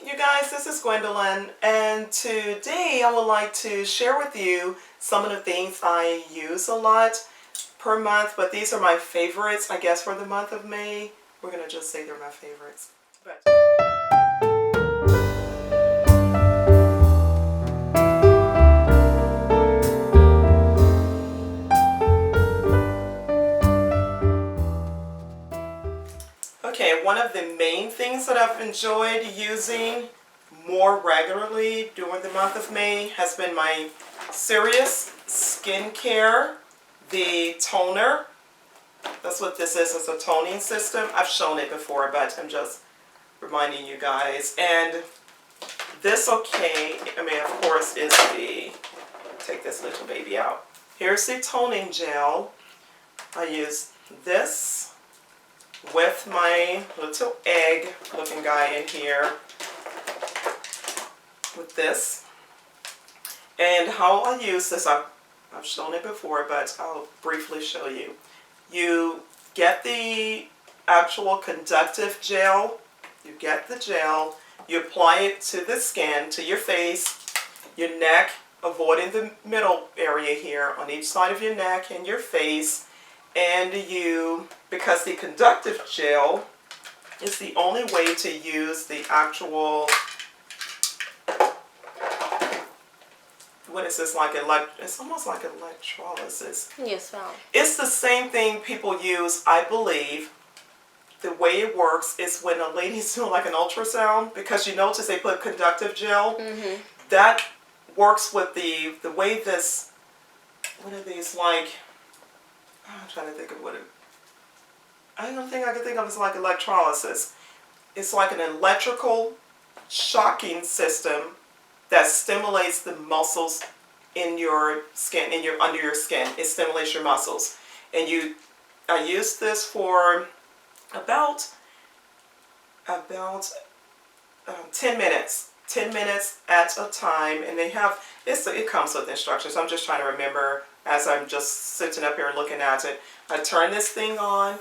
you guys, this is Gwendolyn, and today I would like to share with you some of the things I use a lot per month, but these are my favorites, I guess, for the month of May. We're going to just say they're my favorites. Okay, one of the main things that I've enjoyed using more regularly during the month of May has been my Serious Skincare, the toner. That's what this is. It's a toning system. I've shown it before, but I'm just reminding you guys. And this, okay, I mean, of course, is the, take this little baby out. Here's the toning gel. I use this with my little egg looking guy in here, with this. And how I use this, I've shown it before, but I'll briefly show you. You get the actual conductive gel, you get the gel, you apply it to the skin, to your face, your neck, avoiding the middle area here on each side of your neck and your face. And you, because the conductive gel is the only way to use the actual, what is this, like it's almost like electrolysis. Yes, ma'am. It's the same thing people use, I believe. The way it works is when a lady's doing like an ultrasound, because you notice they put conductive gel. Mm-hmm. That works with the way this, what are these, like, I'm trying to think of what it, I don't think I can think of it as like electrolysis. It's like an electrical shocking system that stimulates the muscles in your skin, under your skin. It stimulates your muscles. And I use this for about 10 minutes. 10 minutes at a time, and they have, it comes with instructions. I'm just trying to remember as I'm just sitting up here looking at it. I turn this thing on,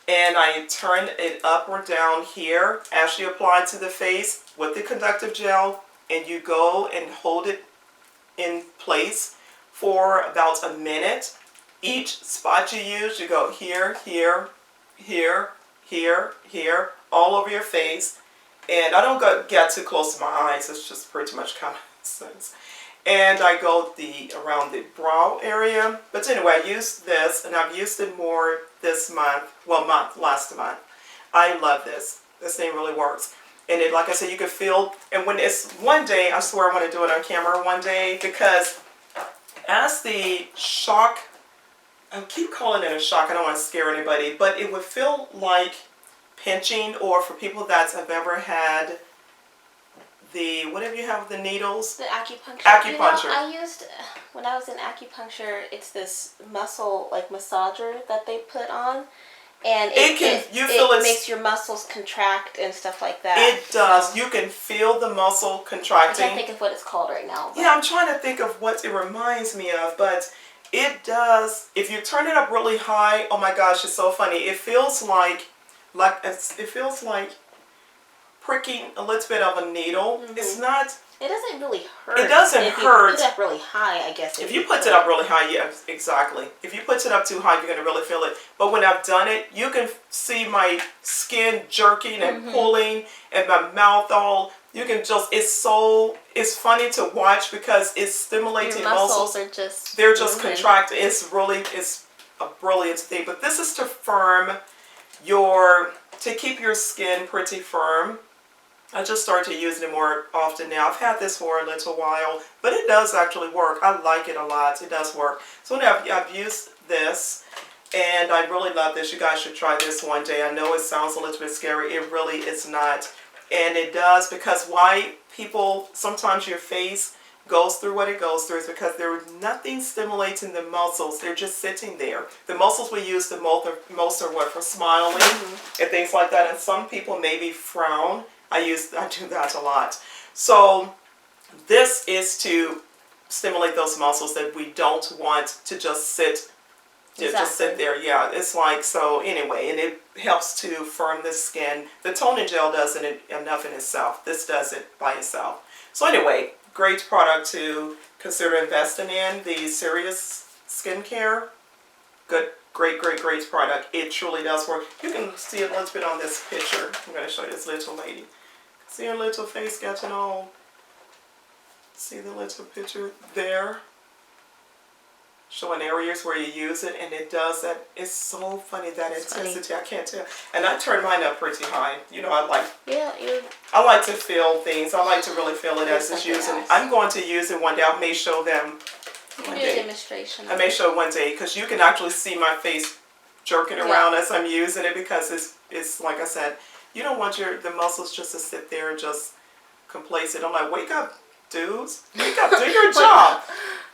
and I turn it up or down here as you apply it to the face with the conductive gel, and you go and hold it in place for about a minute. Each spot you use, you go here, here, here, here, here, all over your face. And I don't get too close to my eyes. It's just pretty much common sense. And I go around the brow area. But anyway, I use this, and I've used it more this month. Well, last month. I love this. This thing really works. And it, like I said, you can feel. And when it's one day, I swear I'm going to do it on camera one day, because as the shock, I keep calling it a shock. I don't want to scare anybody, but it would feel like pinching, or for people that have ever had the, whatever you have with the needles? The acupuncture. Acupuncture. You know, I used, when I was in acupuncture, it's this muscle, like, massager that they put on. And it makes your muscles contract and stuff like that. It does. You can feel the muscle contracting. I can't think of what it's called right now. Yeah, I'm trying to think of what it reminds me of, but it does. If you turn it up really high, oh my gosh, it's so funny. It feels like pricking a little bit of a needle. Mm-hmm. It's not. It doesn't really hurt. It doesn't hurt. If you put it up really high, I guess. If you put it up really high, yeah, exactly. If you put it up too high, you're going to really feel it. But when I've done it, you can see my skin jerking and mm-hmm. pulling, and my mouth all. You can just. It's funny to watch because it's stimulating your muscles. They're just contracting. It's a brilliant thing. But this is to keep your skin pretty firm. I just started using it more often now. I've had this for a little while, but it does actually work. I like it a lot. It does work. So now I've used this, and I really love this. You guys should try this one day. I know it sounds a little bit scary. It really is not. And it does, because why people, sometimes your face goes through what it goes through is because there is nothing stimulating the muscles. They're just sitting there. The muscles we use the most are what, for smiling mm-hmm. and things like that. And some people maybe frown. I do that a lot. So this is to stimulate those muscles that we don't want to just sit just sit there. Yeah, it's like, so anyway, and it helps to firm the skin. The toning gel doesn't enough in itself. This does it by itself. So anyway, great product to consider investing in. The Serious Skincare, good, great product. It truly does work. You can see a little bit on this picture. I'm going to show you this little lady. See her little face getting all, see the little picture there? Showing areas where you use it, and it does that. It's so funny, that intensity. I can't tell. And I turn mine up pretty high. You know, I like to feel things. I like to really feel it as it's using. I'm going to use it one day. I may show them one day. Do a demonstration. I may show one day, because you can actually see my face jerking around as I'm using it, because it's like I said, you don't want the muscles just to sit there just complacent. I'm like, wake up, dudes. Wake up, do your job.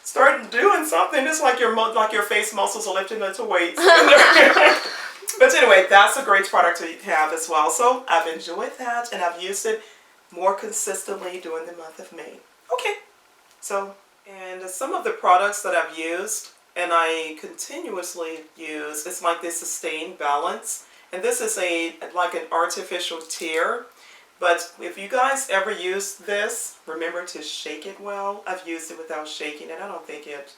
Start doing something. It's like your face muscles are lifting little weights. But anyway, that's a great product to have as well. So I've enjoyed that, and I've used it more consistently during the month of May. Okay. So, and some of the products that I've used and I continuously use, it's like this Systane Balance. And this is like an artificial tear. But if you guys ever use this, remember to shake it well. I've used it without shaking it. I don't think it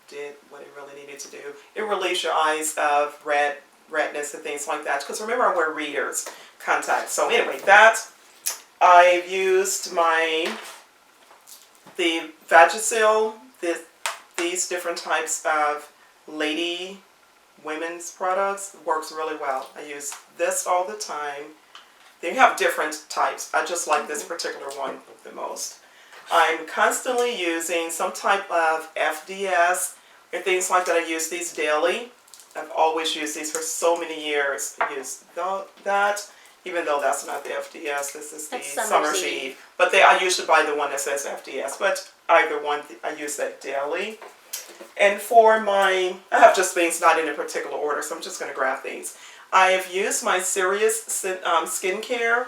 did what it really needed to do. It relieves your eyes of redness and things like that. Because remember, I wear readers contacts. So anyway, I've used the Vagisil, these different types of women's products. Works really well. I use this all the time. They have different types. I just like this particular one the most. I'm constantly using some type of FDS and things like that. I use these daily. I've always used these for so many years. I use that, even though that's not the FDS. This is the Summer's Eve. But I usually buy the one that says FDS. But either one, I use that daily. And for I have just things not in a particular order, so I'm just going to grab these. I have used my Serious Skincare,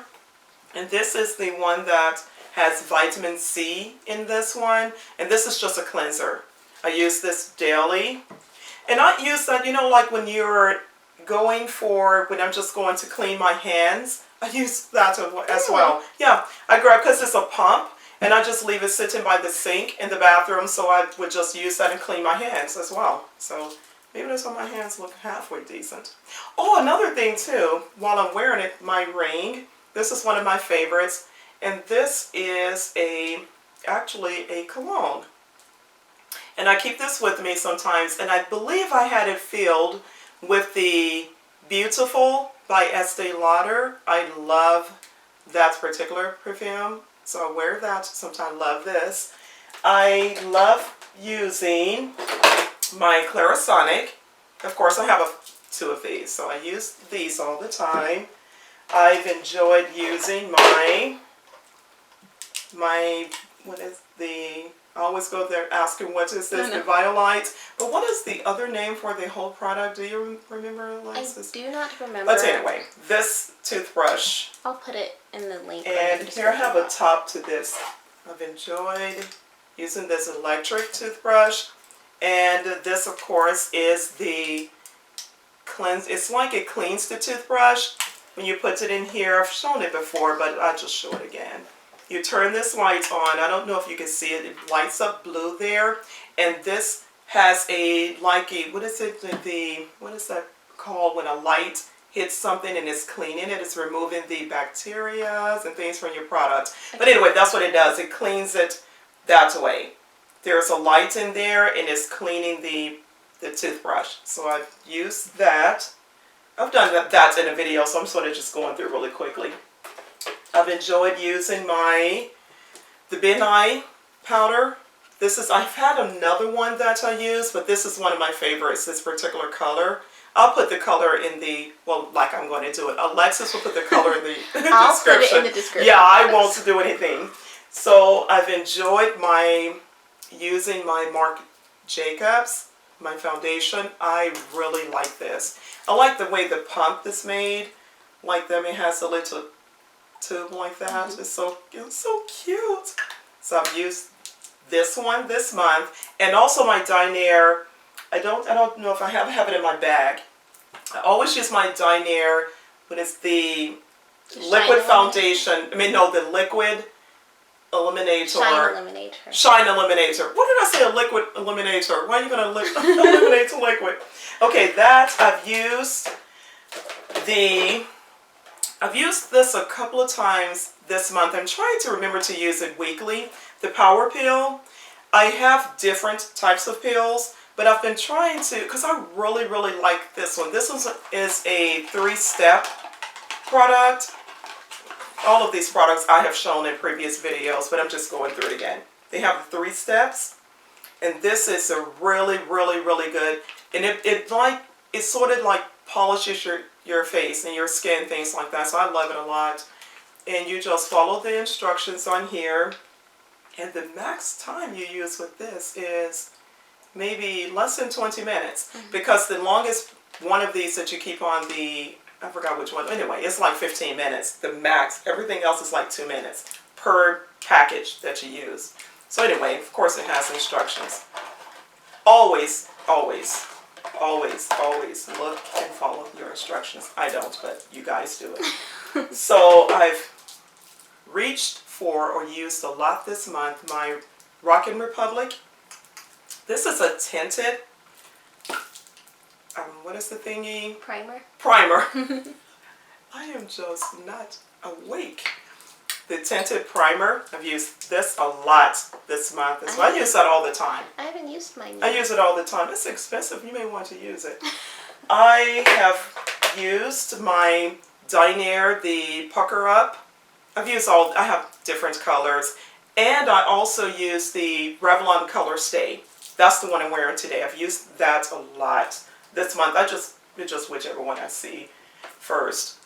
and this is the one that has vitamin C in this one, and this is just a cleanser. I use this daily, and I use that, like when you're when I'm just going to clean my hands, I use that as well. Yeah, I grab, because it's a pump, and I just leave it sitting by the sink in the bathroom, so I would just use that and clean my hands as well. So maybe that's why my hands look halfway decent. Oh, another thing too, while I'm wearing it, my ring. This is one of my favorites. And this is actually a cologne. And I keep this with me sometimes. And I believe I had it filled with the Beautiful by Estee Lauder. I love that particular perfume. So I wear that sometimes. Love this. I love using my Clarisonic. Of course, I have two of these, so I use these all the time. I've enjoyed using I always go there asking what is this, the VIOlight. But what is the other name for the whole product? Do you remember, Alexis? I do not remember. But anyway, this toothbrush. I'll put it in the link. And here I have a top to this. I've enjoyed using this electric toothbrush. And this, of course, is the cleanse. It's like it cleans the toothbrush when you put it in here. I've shown it before, but I'll just show it again. You turn this light on. I don't know if you can see it. It lights up blue there. And this has what is that called when a light hits something and it's cleaning it? It's removing the bacteria and things from your product. But anyway, that's what it does. It cleans it that way. There's a light in there, and it's cleaning the toothbrush. So I've used that. I've done that in a video, so I'm sort of just going through really quickly. I've enjoyed using the Bin Eye powder. I've had another one that I use, but this is one of my favorites, this particular color. I'll put the color in like I'm going to do it. Alexis will put the color in the description. I'll put it in the description. Yeah, I won't do anything. So I've enjoyed using my Marc Jacobs, my foundation. I really like this. I like the way the pump is made. Like them, it has a little tube like that. It's so cute. So I've used this one this month, and also my Dinair I don't know if I have it in my bag. I always use my Dinair when it's the liquid foundation. I mean, no, the liquid eliminator. Shine eliminator. What did I say? A liquid eliminator. Why are you going to eliminate the liquid? Okay, that I've used this a couple of times this month. I'm trying to remember to use it weekly. The Power Peel. I have different types of peels, but I've been trying to, because I really, really like this one. This one is a 3-step product. All of these products I have shown in previous videos, but I'm just going through it again. They have 3 steps, and this is a really, really, really good. And it sort of like polishes your face and your skin, things like that. So I love it a lot. And you just follow the instructions on here. And the max time you use with this is maybe less than 20 minutes. Because the longest one of these that you keep on I forgot which one. Anyway, it's like 15 minutes. The max. Everything else is like 2 minutes per package that you use. So anyway, of course it has instructions. Always, always, always, always look and follow your instructions. I don't, but you guys do it. So I've reached for or used a lot this month my Rockin' Republic. This is a tinted, what is the thingy? Primer. I am just not awake. The tinted primer. I've used this a lot this month. So I use that all the time. I haven't used mine yet. I use it all the time. It's expensive. You may want to use it. I have used my Dinair, the Pucker Up. I have different colors. And I also use the Revlon Color Stay. That's the one I'm wearing today. I've used that a lot this month. It's just whichever one I see first.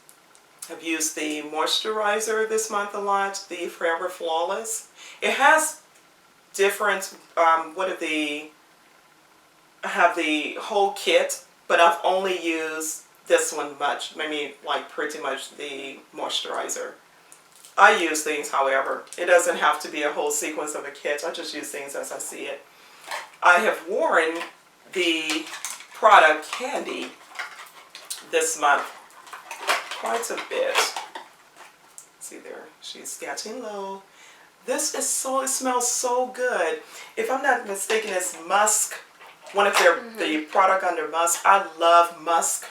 I've used the moisturizer this month a lot, the Forever Flawless. It has different, I have the whole kit, but I've only used this one much. I mean, like pretty much the moisturizer. I use things, however. It doesn't have to be a whole sequence of a kit. I just use things as I see it. I have worn the Prada Candy this month quite a bit. See there, she's getting low. It smells so good. If I'm not mistaken, it's MISC. One of the product under MISC. I love MISC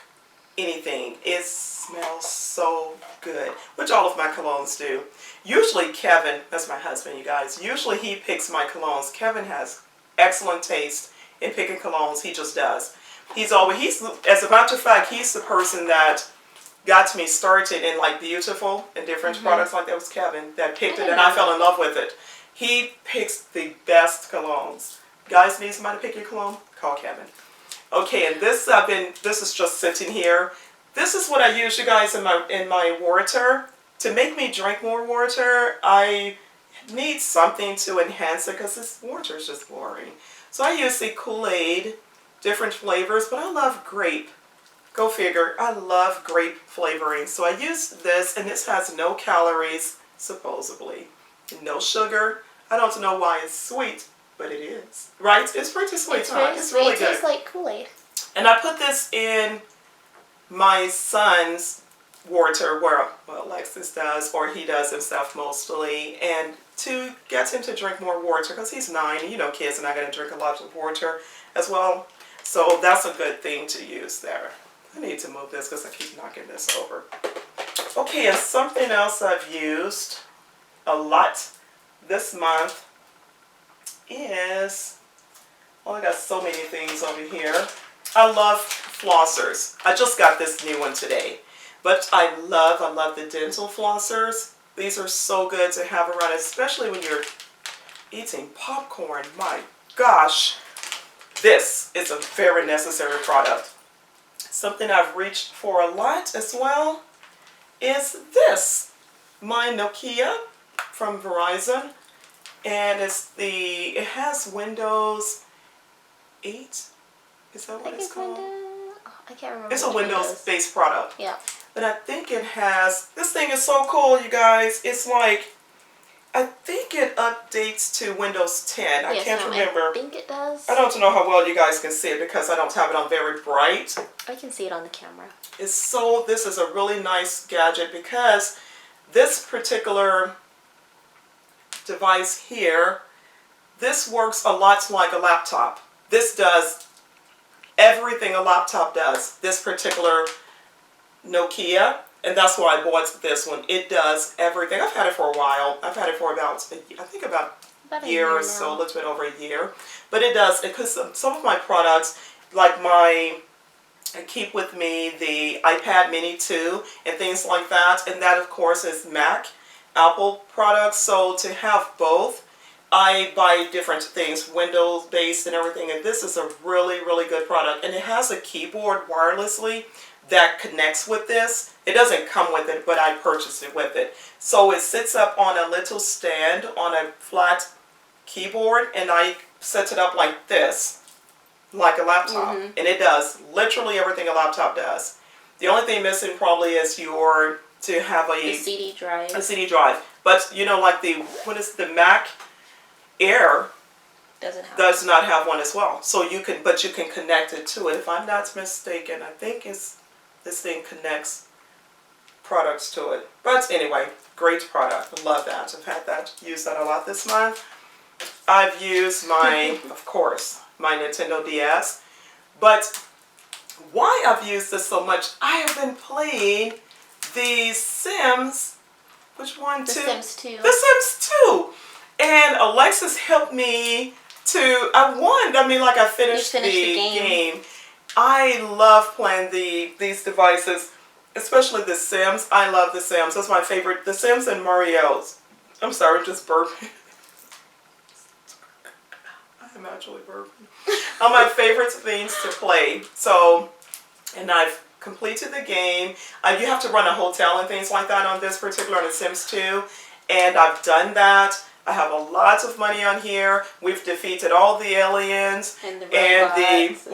anything. It smells so good, which all of my colognes do. Usually Kevin, that's my husband, you guys, usually he picks my colognes. Kevin has excellent taste in picking colognes. He just does. As a matter of fact, he's the person that got me started in like Beautiful and different products like that. Was Kevin that picked it, and I fell in love with it. He picks the best colognes. Guys, need somebody to pick your cologne? Call Kevin. Okay, and this is just sitting here. This is what I use, you guys, in my water. To make me drink more water, I need something to enhance it because this water is just boring. So I use the Kool-Aid, different flavors, but I love grape. Go figure, I love grape flavoring. So I use this, and this has no calories, supposedly. No sugar. I don't know why it's sweet, but it is. Right? It's pretty sweet, huh? It's really good. It tastes like Kool-Aid. And I put this in my son's water, well, Alexis does, or he does himself mostly, and to get him to drink more water, because he's 9, and you know kids are not going to drink a lot of water as well. So that's a good thing to use there. I need to move this because I keep knocking this over. Okay, and something else I've used a lot this month is, I got so many things over here. I love flossers. I just got this new one today. But I love the dental flossers. These are so good to have around, especially when you're eating popcorn. My gosh, this is a very necessary product. Something I've reached for a lot as well is this. My Nokia from Verizon. And it has Windows 8. Is that what it's called? I can't remember. It's a Windows-based product. Yeah. But I think it has, this thing is so cool, you guys. It's like, I think it updates to Windows 10. I can't remember. I think it does. I don't know how well you guys can see it because I don't have it on very bright. I can see it on the camera. This is a really nice gadget because this particular device here, this works a lot like a laptop. This does everything a laptop does. This particular Nokia, and that's why I bought this one. It does everything. I've had it for a while. I've had it for about a year or so, a little bit over a year. But it does, because some of my products, like I keep with me the iPad mini 2 and things like that, and that of course is Apple products. So to have both, I buy different things, Windows based and everything, and this is a really, really good product. And it has a keyboard wirelessly that connects with this. It doesn't come with it, but I purchased it with it. So it sits up on a little stand on a flat keyboard, and I set it up like this, like a laptop. And it does literally everything a laptop does. The only thing missing probably is to have a CD drive. A CD drive. But you know, like the Mac Air does not have one as well. So you can connect it to it. If I'm not mistaken, I think this thing connects products to it. But anyway, great product. Love that. I've used that a lot this month. I've used of course, my Nintendo DS. But why I've used this so much, I have been playing the Sims. Which one? The Sims 2. The Sims 2. And Alexis helped me I finished the game. I love playing these devices, especially the Sims. I love the Sims. That's my favorite. The Sims and Mario's. I'm sorry, just burping. I'm actually burping. Are my favorite things to play. So, and I've completed the game. You have to run a hotel and things like that on this particular, on the Sims 2. And I've done that. I have a lot of money on here. We've defeated all the aliens and the robots,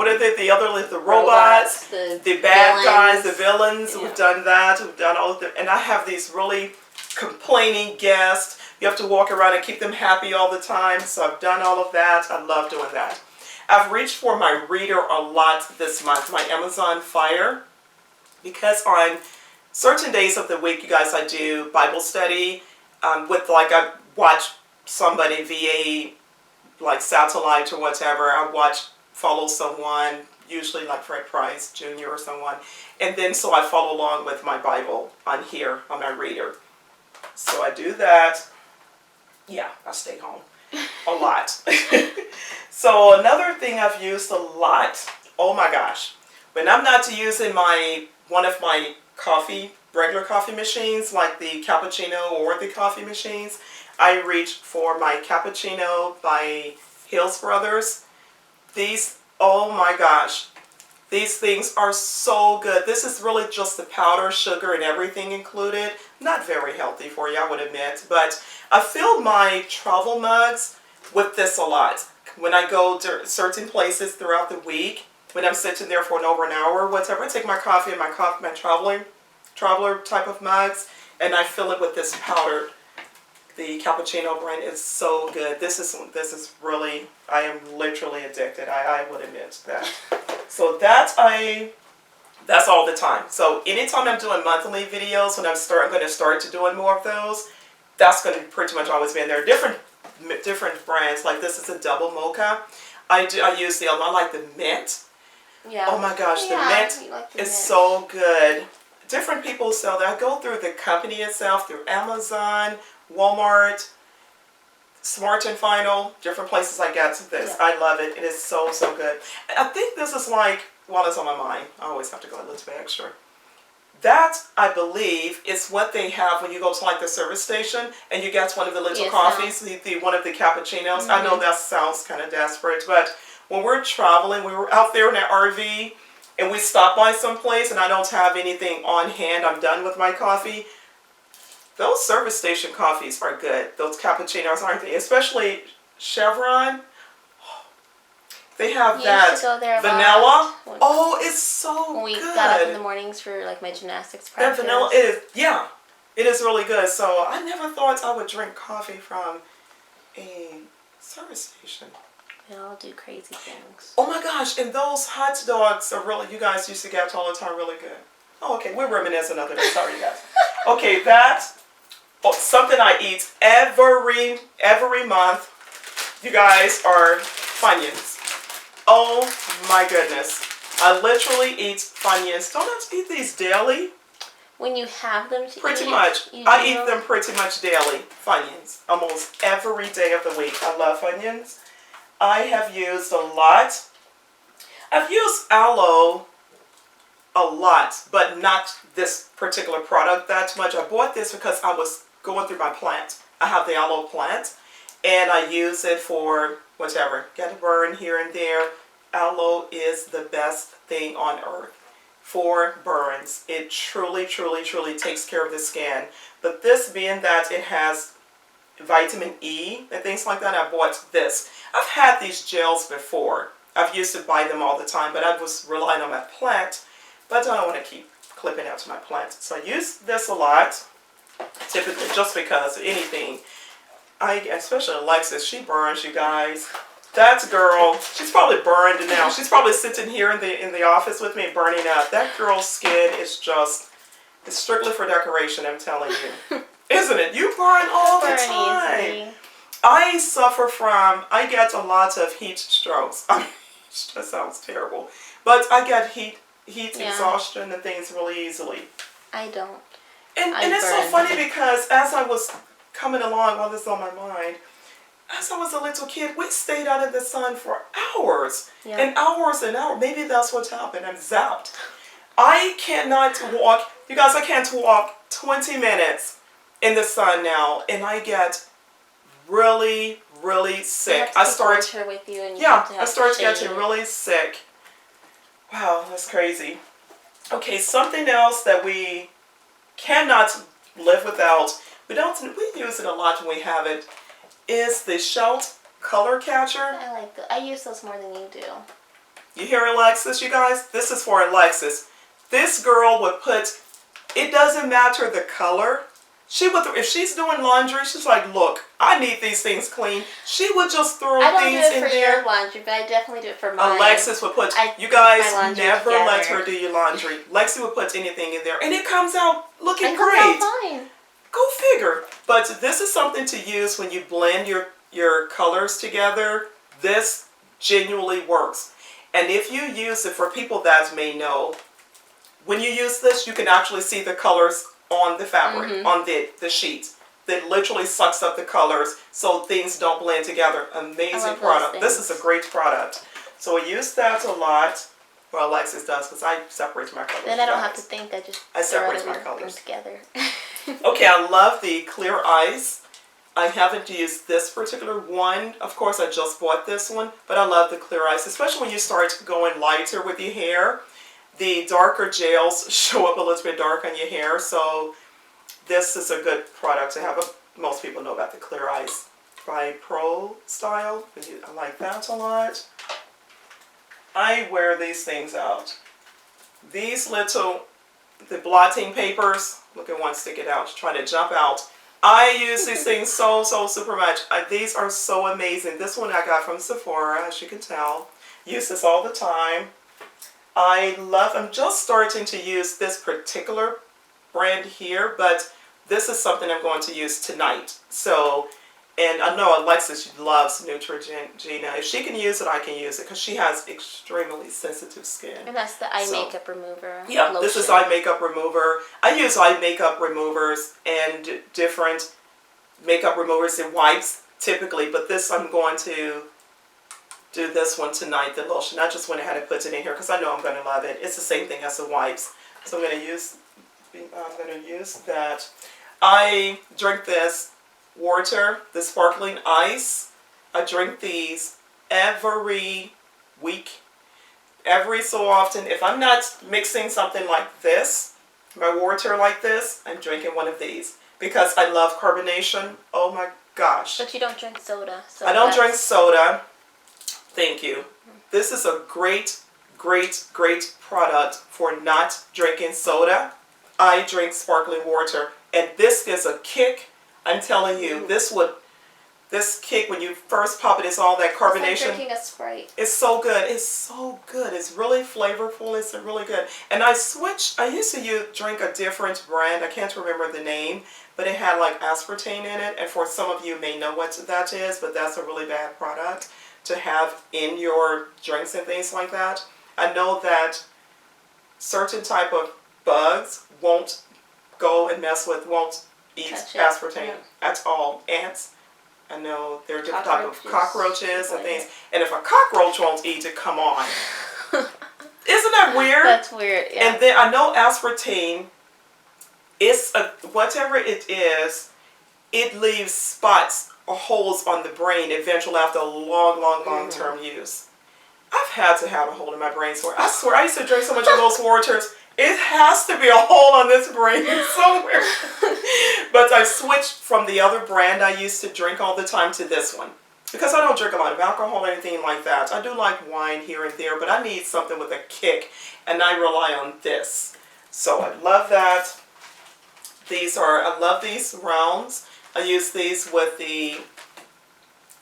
the robots, the bad guys, the villains. Yeah. We've done that. We've done all of them, and I have these really complaining guests. You have to walk around and keep them happy all the time. So I've done all of that. I love doing that. I've reached for my reader a lot this month, my Amazon Fire, because on certain days of the week, you guys, I do Bible study I watch somebody via satellite or whatever. I follow someone, usually like Fred Price Jr. or someone, and then so I follow along with my Bible on here on my reader. So I do that. Yeah, I stay home a lot. So another thing I've used a lot. Oh my gosh, when I'm not using one of my regular coffee machines like the Cappuccino or the coffee machines, I reached for my Cappuccino by Hills Brothers. Oh my gosh, these things are so good. This is really just the powder, sugar, and everything included. Not very healthy for you, I would admit, but I fill my travel mugs with this a lot. When I go to certain places throughout the week, when I'm sitting there for over an hour or whatever, I take my coffee and my traveler type of mugs, and I fill it with this powder. The Cappuccino brand is so good. This is really, I am literally addicted. I would admit that. So that's all the time. So anytime I'm doing monthly videos, when I'm going to start to doing more of those, that's going to pretty much always be in there. Different brands. Like this is a double mocha. I like the mint. Yeah. Oh my gosh, the mint is so good. Different people sell that. I go through the company itself, through Amazon, Walmart, Smart and Final, different places I get this. Yeah. I love it. It is so, so good. I think this is while it's on my mind, I always have to go a little bit extra. That, I believe, is what they have when you go to the service station and you get one of the little coffees, one of the cappuccinos. Mm-hmm. I know that sounds kind of desperate, but when we're traveling, we were out there in an RV and we stop by someplace and I don't have anything on hand, I'm done with my coffee. Those service station coffees are good. Those cappuccinos, aren't they? Especially Chevron. They have that vanilla. Oh, it's so good. When we got up in the mornings for my gymnastics practice. That vanilla is, yeah. It is really good. So I never thought I would drink coffee from a service station. They all do crazy things. Oh my gosh, and those hot dogs are really, you guys used to get all the time, really good. Oh, okay, we're reminiscing another day. Sorry, you guys. Okay, something I eat every month, you guys, are Funyuns. Oh my goodness. I literally eat Funyuns. Don't I eat these daily? When you have them to pretty eat, much. I eat them pretty much daily. Funyuns. Almost every day of the week. I love Funyuns. I have used a lot. I've used Aloe a lot, but not this particular product that much. I bought this because I was going through my plant. I have the Aloe plant, and I use it for whatever. Get a burn here and there. Aloe is the best thing on earth for burns. It truly, truly, truly takes care of the skin. But this being that it has vitamin E and things like that, I bought this. I've had these gels before. I've used to buy them all the time, but I was relying on my plant. But I don't want to keep clipping out to my plant. So I use this a lot, typically just because anything. Especially Alexis, she burns, you guys. That girl, she's probably burned now. She's probably sitting here in the office with me burning up. That girl's skin is just, it's strictly for decoration, I'm telling you. Isn't it? You burn all the time. Easily. I get a lot of heat strokes. I mean, that sounds terrible. But I get heat exhaustion and things really easily. I don't. And it's so funny because as I was coming along, all this on my mind, as I was a little kid, we stayed out in the sun for hours and hours and hours. Maybe that's what's happened. I'm zapped. I cannot walk. You guys, I can't walk 20 minutes in the sun now, and I get really, really sick. I start getting really sick. Wow, that's crazy. Okay, something else that we cannot live without. We use it a lot when we have it. Is the Shelt color catcher. I like that. I use those more than you do. You hear Alexis, you guys? This is for Alexis. This girl would put, it doesn't matter the color. She would, if she's doing laundry, she's like, look, I need these things clean. She would just throw things in there. I don't do it for your laundry, but I definitely do it for mine. Alexis would put, you guys never let her do your laundry. Lexi would put anything in there, and it comes out looking great. It comes out fine. Go figure. But this is something to use when you blend your colors together. This genuinely works. And if you use it, for people that may know, when you use this, you can actually see the colors on the fabric, on the sheet. That literally sucks up the colors so things don't blend together. Amazing product. This is a great product. So I use that a lot. Well, Alexis does, because I separate my colors. Then I don't have to think. I separate my colors together. Okay, I love the clear ice. I haven't used this particular one. Of course, I just bought this one, but I love the clear ice, especially when you start going lighter with your hair. The darker gels show up a little bit dark on your hair, so this is a good product to have. Most people know about the clear ice by Pro Style. I like that a lot. I wear these things out. These the blotting papers, look at one sticking out, trying to jump out. I use these things so super much. These are so amazing. This one I got from Sephora, as you can tell. Use this all the time. I'm just starting to use this particular brand here, but this is something I'm going to use tonight. So, and I know Alexis loves Neutrogena. If she can use it, I can use it, because she has extremely sensitive skin. And that's the eye makeup remover. Yeah, lotion. This is eye makeup remover. I use eye makeup removers and different makeup removers and wipes typically, but this I'm going to do this one tonight, the lotion. I just went ahead and put it in here because I know I'm going to love it. It's the same thing as the wipes. So I'm going to use that. I drink this water, the sparkling ice. I drink these every week. Every so often. If I'm not mixing something like this, my water like this, I'm drinking one of these. Because I love carbonation. Oh my gosh. But you don't drink soda. So I don't drink soda. Thank you. This is a great product for not drinking soda. I drink sparkling water And this is a kick. I'm telling you, this kick, when you first pop it, it's all that carbonation. It's like drinking a Sprite. It's so good. It's so good. It's really flavorful. It's really good. And I used to drink a different brand. I can't remember the name, but it had like aspartame in it. And for some of you may know what that is, but that's a really bad product to have in your drinks and things like that. I know that certain type of bugs won't eat aspartame at all. Ants. I know there are different type of cockroaches and things. And if a cockroach won't eat it, come on. Isn't that weird? That's weird, yeah. And then I know aspartame, whatever it is, it leaves spots or holes on the brain eventually after a long-term use. I've had to have a hole in my brain. I swear, I used to drink so much of those waters. It has to be a hole on this brain somewhere. But I switched from the other brand I used to drink all the time to this one. Because I don't drink a lot of alcohol or anything like that. I do like wine here and there, but I need something with a kick. And I rely on this. So I love that. I love these rounds. I use these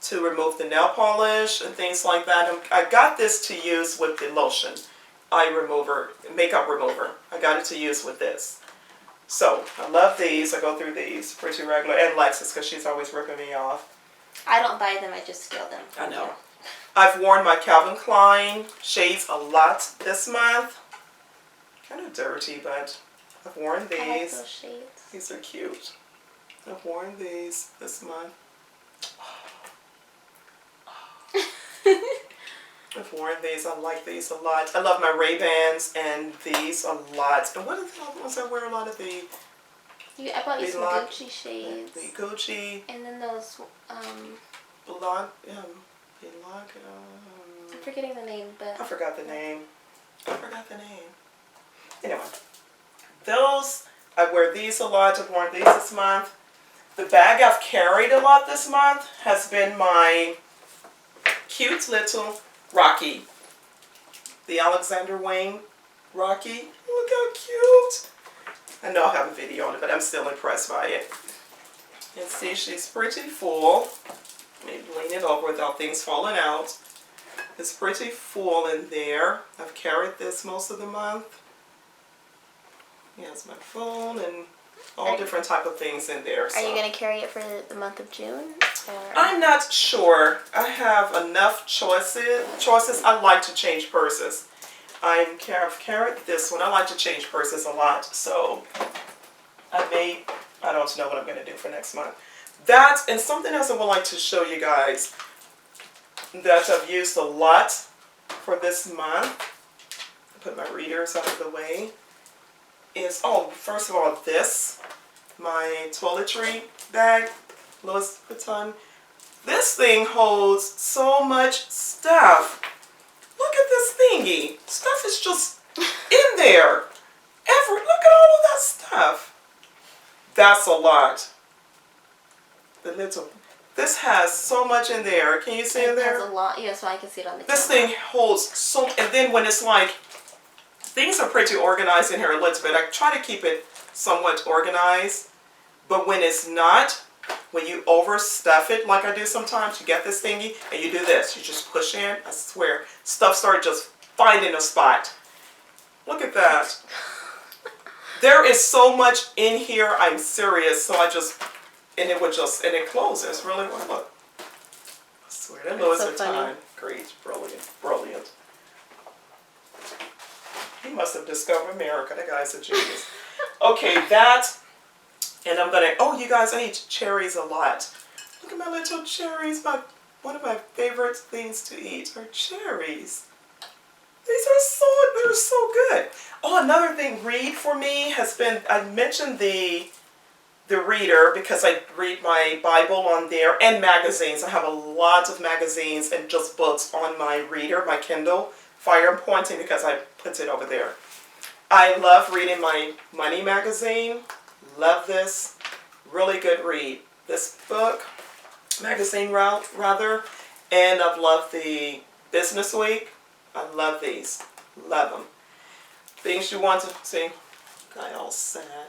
to remove the nail polish and things like that. And I got this to use with the lotion. Makeup remover. I got it to use with this. So, I love these. I go through these pretty regular. And Lexus, because she's always ripping me off. I don't buy them, I just steal them. I know. I've worn my Calvin Klein shades a lot this month. Kind of dirty, but I've worn these. I like those shades. These are cute. I've worn these this month. I've worn these. I like these a lot. I love my Ray-Bans and these a lot. And what are the other ones I wear a lot of? I bought you some Gucci shades. The Gucci. And then those, I'm forgetting the name, but... I forgot the name. Anyway. Those, I wear these a lot. I've worn these this month. The bag I've carried a lot this month has been my cute little Rocky. The Alexander Wang Rocky. Look how cute. I know I have a video on it, but I'm still impressed by it. And see, she's pretty full. Maybe lean it over without things falling out. It's pretty full in there. I've carried this most of the month. Here's my phone and all different type of things in there. Are you going to carry it for the month of June? Or? I'm not sure. I have enough choices. I like to change purses. I've carried this one. I like to change purses a lot. So I don't know what I'm going to do for next month. That and something else I would like to show you guys that I've used a lot for this month. Put my readers out of the way. First of all, my Toiletry bag, Louis Vuitton. This thing holds so much stuff. Look at this thingy. Stuff is just in there. Look at all of that stuff. That's a lot. This has so much in there. Can you see in there? There's a lot. Yeah, so I can see it on the This thing holds so, and then when it's like, things are pretty organized in here a little bit. I try to keep it somewhat organized, but when it's not, when you overstuff it like I do sometimes, you get this thingy and you do this. You just push in, I swear, stuff started just finding a spot. Look at that. There is so much in here, I'm serious, so and it closes really well. Look. I swear, that Louis Vuitton. Great, brilliant. He must have discovered America. That guy's a genius. Okay, and I'm gonna, you guys, I eat cherries a lot. Look at my little cherries. One of my favorite things to eat are cherries. They're so good. Another thing, read for me has been, I mentioned the reader because I read my Bible on there and magazines. I have a lot of magazines and just books on my reader, my Kindle Fire. I'm pointing because I put it over there. I love reading my money magazine. Love this. Really good read. This magazine rather, and I've loved the Business Week. I love these. Love them. Things you want to see. Guy all sad.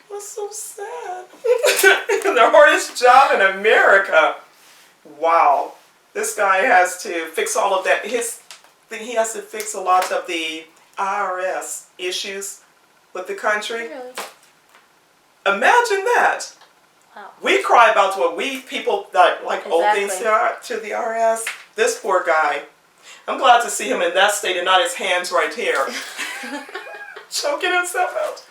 That's so sad. The hardest job in America. Wow. This guy has to fix all of that. He has to fix a lot of the IRS issues with the country. Really? Imagine that. Wow. We cry about what we people that like old things Exactly. to the IRS. This poor guy. I'm glad to see him in that state and not his hands right here. Choking himself out.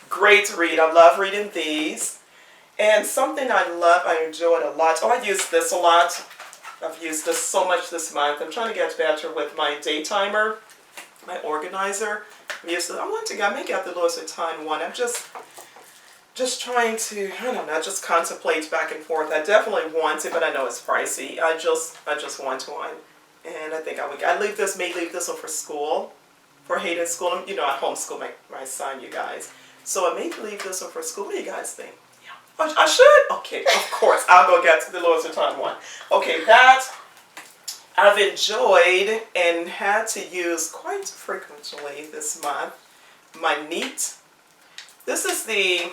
Great read. I love reading these. And something I enjoyed a lot. Oh, I use this a lot. I've used this so much this month. I'm trying to get better with my day timer, my organizer. I may get the Louis Vuitton one. I'm just trying to, I don't know, just contemplate back and forth. I definitely want it, but I know it's pricey. I just want one. And I think I may leave this one for school, for Hayden school. You know, I homeschool my son, you guys. So I may leave this one for school. What do you guys think? I should? Okay, of course. I'll go get to the Louis Vuitton one. Okay, that I've enjoyed and had to use quite frequently this month. My Neat. This is the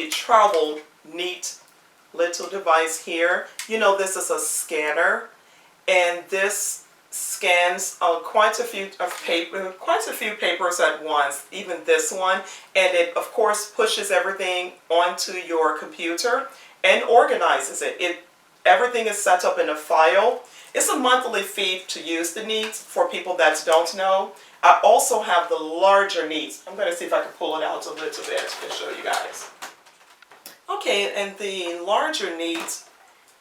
travel Neat little device here. You know, this is a scanner, and this scans quite a few papers at once, even this one, and it of course pushes everything onto your computer and organizes it. Everything is set up in a file. It's a monthly fee to use the Neat for people that don't know. I also have the larger Neat. I'm going to see if I can pull it out a little bit and show you guys. Okay, and the larger Neat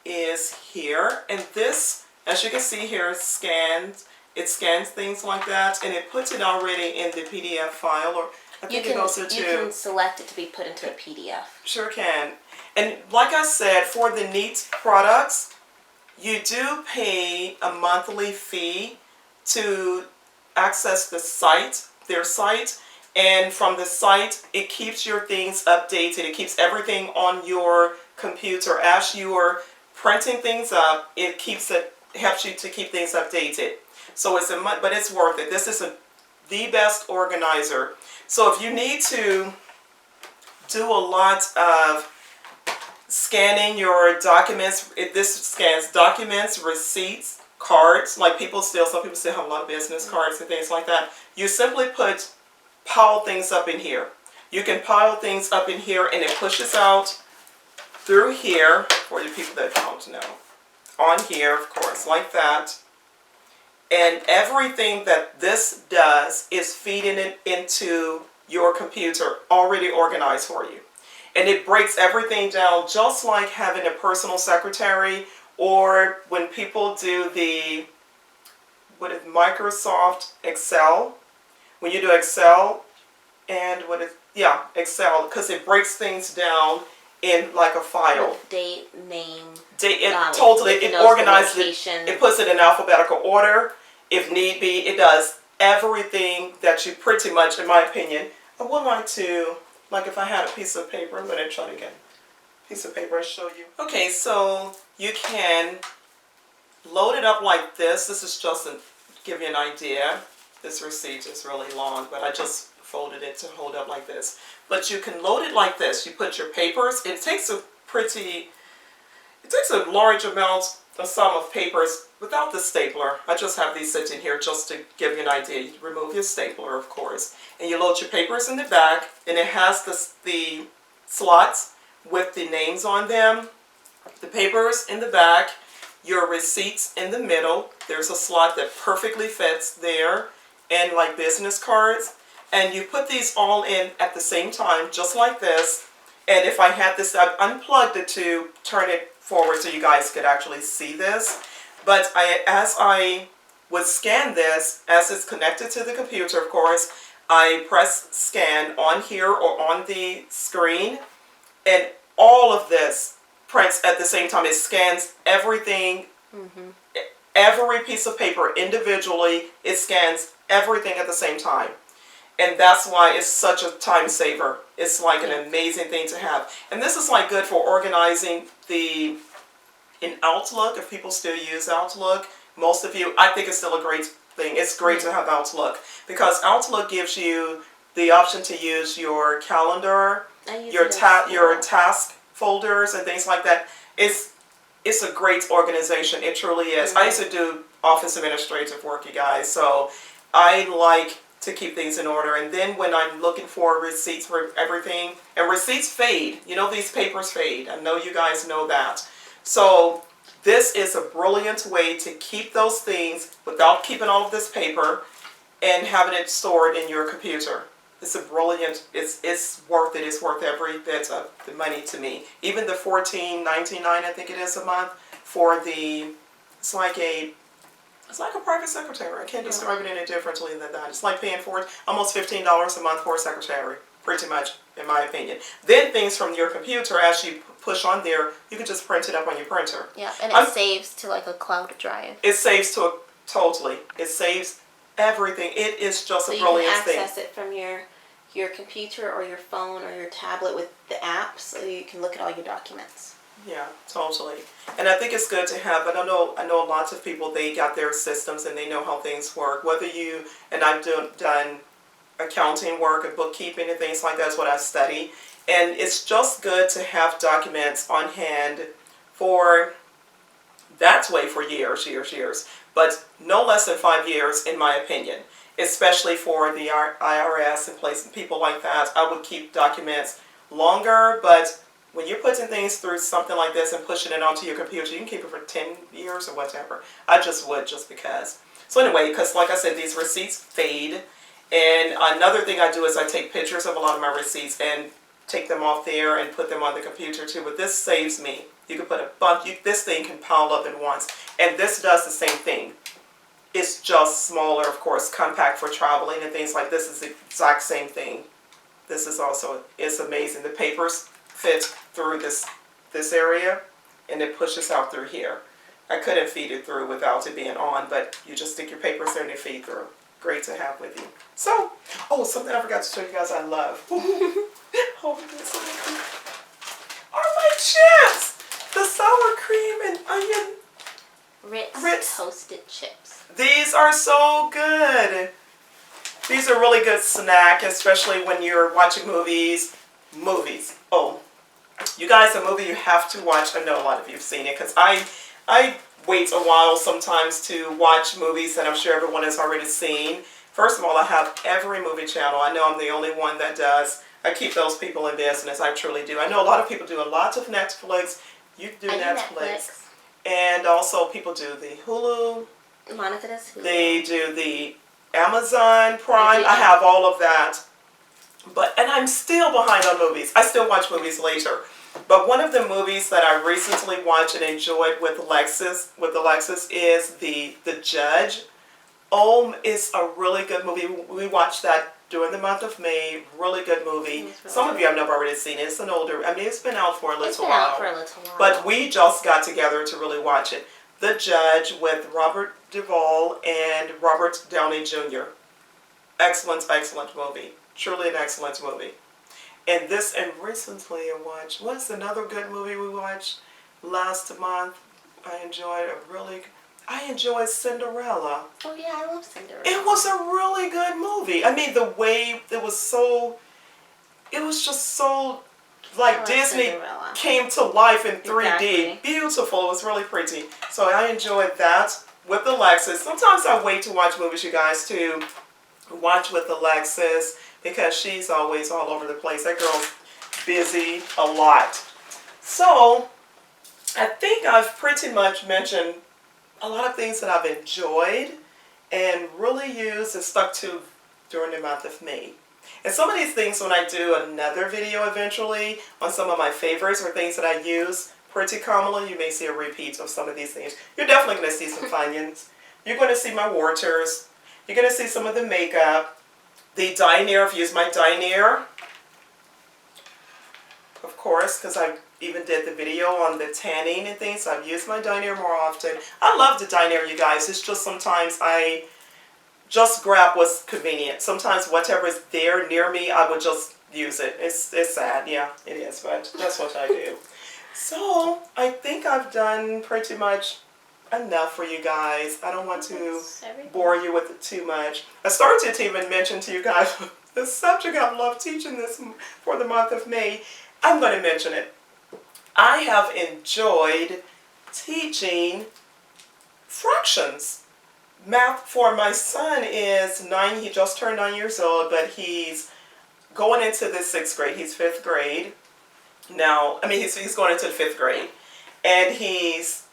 is here, and this, as you can see here, it scans things like that, and it puts it already in the PDF file, or I think it goes into... You can select it to be put into a PDF. Sure can. And like I said, for the Neat products, you do pay a monthly fee to access the site, their site, and from the site, it keeps your things updated. It keeps everything on your computer. As you are printing things up, it helps you to keep things updated. So but it's worth it. This is the best organizer. So if you need to do a lot of scanning your documents, this scans documents, receipts, cards, like some people still have a lot of business cards and things like that. You simply pile things up in here. You can pile things up in here, and it pushes out through here, for the people that don't know. On here, of course, like that. And everything that this does is feeding it into your computer, already organized for you. And it breaks everything down, just like having a personal secretary, or when people do Microsoft Excel. When you do Excel, and Excel, because it breaks things down in like a file. Date, name. It organizes it. It puts it in alphabetical order. If need be, it does everything that you pretty much, in my opinion. I would like to, like if I had a piece of paper, I'm going to try to get a piece of paper and show you. Okay, so you can load it up like this. This is just to give you an idea. This receipt is really long, but I just folded it to hold up like this. But you can load it like this. You put your papers. It takes a large amount, a sum of papers without the stapler. I just have these sitting here just to give you an idea. You remove your stapler, of course, and you load your papers in the back, and it has the slots with the names on them. The papers in the back, your receipts in the middle. There's a slot that perfectly fits there, and like business cards. And you put these all in at the same time, just like this. And if I had this, I've unplugged it to turn it forward so you guys could actually see this. But as I would scan this, as it's connected to the computer, of course, I press scan on here or on the screen, and all of this prints at the same time. It scans everything, every piece of paper individually. It scans everything at the same time. And that's why it's such a time saver. It's like an amazing thing to have. And this is like good for organizing in Outlook, if people still use Outlook. Most of you, I think it's still a great thing. It's great to have Outlook, because Outlook gives you the option to use your calendar, your task folders and things like that. It's a great organization. It truly is. I used to do office administrative work, you guys, so I like to keep things in order. And then when I'm looking for receipts for everything, and receipts fade, you know, these papers fade. I know you guys know that. So this is a brilliant way to keep those things without keeping all of this paper and having it stored in your computer. It's a brilliant, it's worth it. It's worth every bit of the money to me. Even the $14.99, I think it is a month, for the, it's like a private secretary. I can't describe it any differently than that. It's like paying for almost $15 a month for a secretary, pretty much, in my opinion. Then things from your computer, as you push on there, you can just print it up on your printer. Yeah, and it saves to like a cloud drive. It saves to totally. It saves everything. It is just a brilliant thing. So you can access it from your computer or your phone or your tablet with the app, so you can look at all your documents. Yeah, totally. And I think it's good to have, I know lots of people, they got their systems and they know how things work. Whether you, and I've done accounting work and bookkeeping and things like that is what I study. And it's just good to have documents on hand for, that's way for years. But no less than 5 years, in my opinion. Especially for the IRS and people like that. I would keep documents longer, but when you're putting things through something like this and pushing it onto your computer, you can keep it for 10 years or whatever. I just would, just because. So anyway, because like I said, these receipts fade. And another thing I do is I take pictures of a lot of my receipts and take them off there and put them on the computer too. But this saves me. You can put a bunch, this thing can pile up at once. And this does the same thing. It's just smaller, of course, compact for traveling and things like this. Is the exact same thing. This is also, it's amazing. The papers fit through this area and it pushes out through here. I couldn't feed it through without it being on, but you just stick your papers there and they feed through. Great to have with you. So, oh, something I forgot to show you guys I love. Oh, this are my chips! The sour cream and onion Ritz toasted chips. These are so good. These are really good snack, especially when you're watching movies. Oh, you guys, a movie you have to watch. I know a lot of you have seen it because I wait a while sometimes to watch movies that I'm sure everyone has already seen. First of all, I have every movie channel. I know I'm the only one that does. I keep those people in business. I truly do. I know a lot of people do a lot of Netflix. You do Netflix. And also people do the Hulu. Monica does Hulu. They do the Amazon Prime. I have all of that. And I'm still behind on movies. I still watch movies later. But one of the movies that I recently watched and enjoyed with Alexis is The Judge. It's a really good movie. We watched that during the month of May. Really good movie. Really Some of you have never already seen it. It's an older, it's been out for a little while. But we just got together to really watch it. The Judge with Robert Duvall and Robert Downey Jr. Excellent movie. Truly an excellent movie. And recently I watched, what's another good movie we watched last month? I enjoyed Cinderella. Oh yeah, I love Cinderella. It was a really good movie. I mean, the way it was just so, like Disney Cinderella. Came to life in 3D. Exactly. Beautiful. It was really pretty. So I enjoyed that with Alexis. Sometimes I wait to watch movies, you guys, to watch with Alexis because she's always all over the place. That girl's busy a lot. So I think I've pretty much mentioned a lot of things that I've enjoyed and really used and stuck to during the month of May. And some of these things, when I do another video eventually on some of my favorites or things that I use pretty commonly, you may see a repeat of some of these things. You're definitely going to see some Funyuns. You're going to see my Waters. You're going to see some of the makeup. The Dinair, I've used my Dinair, of course, because I even did the video on the tanning and things. So I've used my Dinair more often. I love the Dinair, you guys. It's just sometimes I just grab what's convenient. Sometimes whatever is there near me, I would just use it. It's sad, yeah, it is, but that's what I do. So I think I've done pretty much enough for you guys. I don't want to bore you with it too much. I started to even mention to you guys the subject I've loved teaching this for the month of May, I'm going to mention it. I have enjoyed teaching fractions. Math for my son is 9, he just turned 9 years old, but he's going into the 6th grade. He's 5th grade now. I mean, he's going into the 5th grade, and he's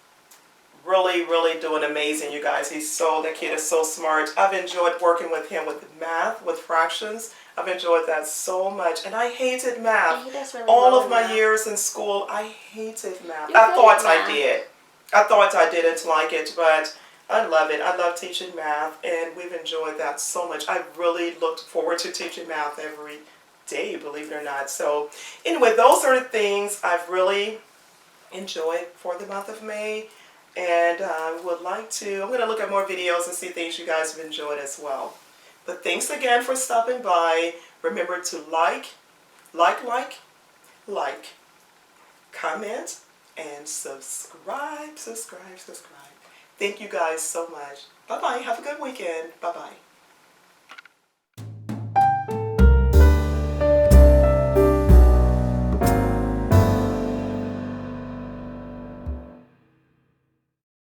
really doing amazing, you guys. The kid is so smart. I've enjoyed working with him with math, with fractions. I've enjoyed that so much, and I hated math. He does really all well of my math. years in school, I hated math. You're I good thought at I math. did. I thought I didn't like it, but I love it. I love teaching math, and we've enjoyed that so much. I really looked forward to teaching math every day, believe it or not. So anyway, those are the things I've really enjoyed for the month of May, and I would like to, I'm going to look at more videos and see things you guys have enjoyed as well. But thanks again for stopping by. Remember to like, comment, and subscribe. Thank you guys so much. Bye-bye. Have a good weekend. Bye-bye.